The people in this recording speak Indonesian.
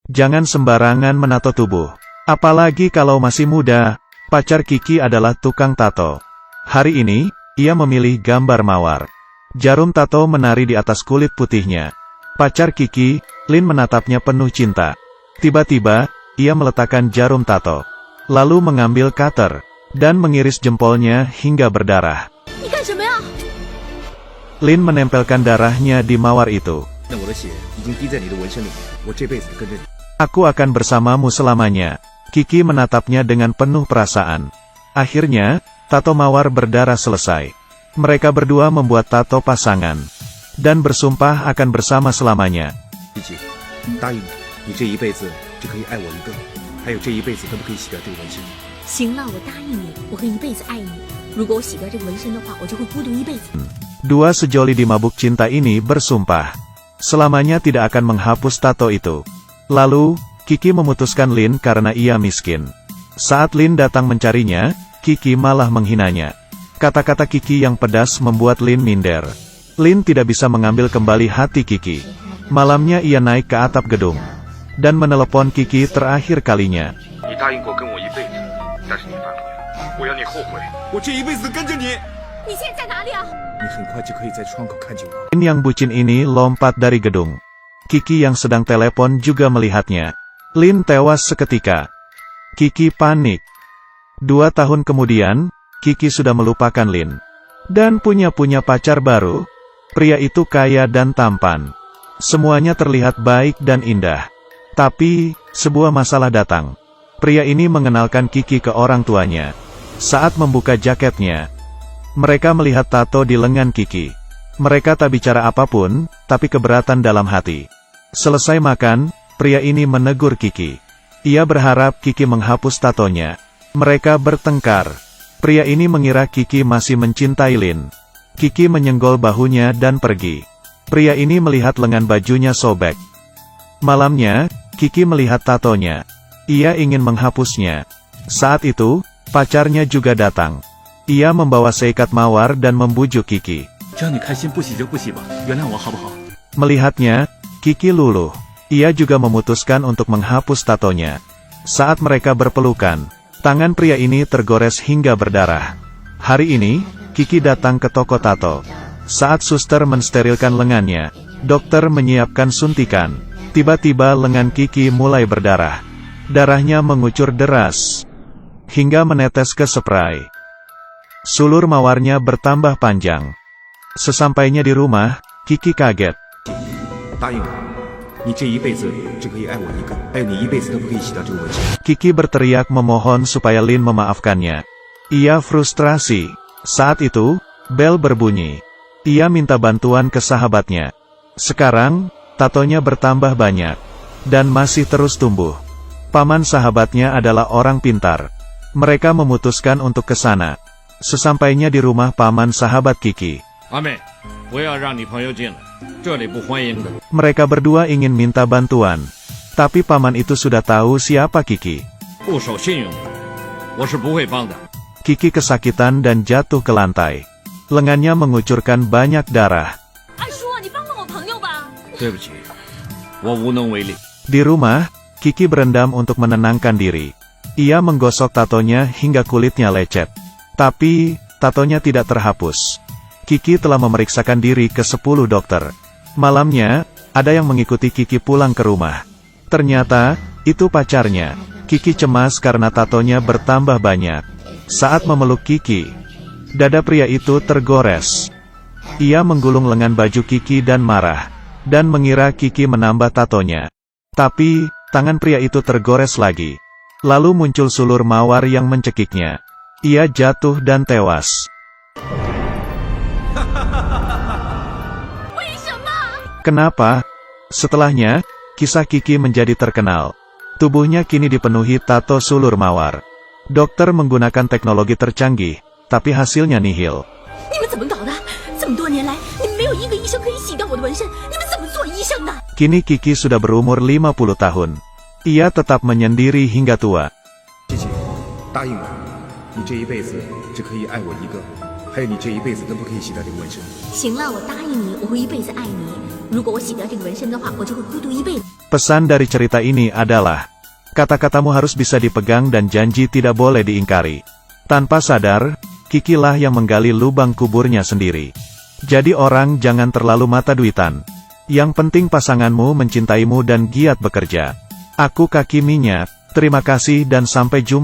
Jangan sembarangan menato tubuh. Apalagi kalau masih muda. Pacar Kiki adalah tukang tato. Hari ini, ia memilih gambar mawar. Jarum tato menari di atas kulit putihnya. Pacar Kiki, Lin menatapnya penuh cinta. Tiba-tiba, ia meletakkan jarum tato. Lalu mengambil cutter, dan mengiris jempolnya hingga berdarah. Lin menempelkan darahnya di mawar itu. Aku akan bersamamu selamanya. Kiki menatapnya dengan penuh perasaan. Akhirnya, tato mawar berdarah selesai. Mereka berdua membuat tato pasangan. Dan bersumpah akan bersama selamanya. Dua sejoli di mabuk cinta ini bersumpah. Selamanya tidak akan menghapus tato itu. Lalu, Kiki memutuskan Lin karena ia miskin. Saat Lin datang mencarinya, Kiki malah menghinanya. Kata-kata Kiki yang pedas membuat Lin minder. Lin tidak bisa mengambil kembali hati Kiki. Malamnya ia naik ke atap gedung. Dan menelepon Kiki terakhir kalinya. Lin yang bucin ini lompat dari gedung. Kiki yang sedang telepon juga melihatnya. Lin tewas seketika. Kiki panik. 2 tahun kemudian, Kiki sudah melupakan Lin. Dan punya pacar baru. Pria itu kaya dan tampan. Semuanya terlihat baik dan indah. Tapi, sebuah masalah datang. Pria ini mengenalkan Kiki ke orang tuanya. Saat membuka jaketnya, mereka melihat tato di lengan Kiki. Mereka tak bicara apapun, tapi keberatan dalam hati. Selesai makan, pria ini menegur Kiki. Ia berharap Kiki menghapus tatonya. Mereka bertengkar. Pria ini mengira Kiki masih mencintai Lin. Kiki menyenggol bahunya dan pergi. Pria ini melihat lengan bajunya sobek. Malamnya, Kiki melihat tatonya. Ia ingin menghapusnya. Saat itu, pacarnya juga datang. Ia membawa seikat mawar dan membujuk Kiki. Melihatnya, Kiki luluh. Ia juga memutuskan untuk menghapus tatonya. Saat mereka berpelukan, tangan pria ini tergores hingga berdarah. Hari ini, Kiki datang ke toko tato. Saat suster mensterilkan lengannya, dokter menyiapkan suntikan. Tiba-tiba lengan Kiki mulai berdarah. Darahnya mengucur deras, hingga menetes ke spray. Sulur mawarnya bertambah panjang. Sesampainya di rumah, Kiki kaget. Kiki berteriak memohon supaya Lin memaafkannya. Ia frustrasi. Saat itu, bel berbunyi. Ia minta bantuan ke sahabatnya. Sekarang, tatonya bertambah banyak. Dan masih terus tumbuh. Paman sahabatnya adalah orang pintar. Mereka memutuskan untuk ke sana. Sesampainya di rumah paman sahabat Kiki, mereka berdua ingin minta bantuan. Tapi paman itu sudah tahu siapa Kiki. Kiki kesakitan dan jatuh ke lantai. Lengannya mengucurkan banyak darah. Di rumah, Kiki berendam untuk menenangkan diri. Ia menggosok tatonya hingga kulitnya lecet. Tapi, tatonya tidak terhapus. Kiki telah memeriksakan diri ke 10 dokter. Malamnya, ada yang mengikuti Kiki pulang ke rumah. Ternyata, itu pacarnya. Kiki cemas karena tatonya bertambah banyak. Saat memeluk Kiki, dada pria itu tergores. Ia menggulung lengan baju Kiki dan marah. Dan mengira Kiki menambah tatonya. Tapi, tangan pria itu tergores lagi. Lalu muncul sulur mawar yang mencekiknya. Ia jatuh dan tewas. Kenapa? Setelahnya, kisah Kiki menjadi terkenal. Tubuhnya kini dipenuhi tato sulur mawar. Dokter menggunakan teknologi tercanggih, tapi hasilnya nihil. Kini Kiki sudah berumur 50 tahun. Ia tetap menyendiri hingga tua. 你这一辈子只可以爱我一个，还有你这一辈子都不可以洗掉这个纹身。行了，我答应你，我会一辈子爱你。如果我洗掉这个纹身的话，我就会孤独一辈子。Pesan dari cerita ini adalah, kata-katamu harus bisa dipegang dan janji tidak boleh diingkari. Tanpa sadar, Kiki lah yang menggali lubang kuburnya sendiri. Jadi orang jangan terlalu mata duitan. Yang penting pasanganmu mencintaimu dan giat bekerja. Aku Kaki Minyak, terima kasih dan sampai jumpa.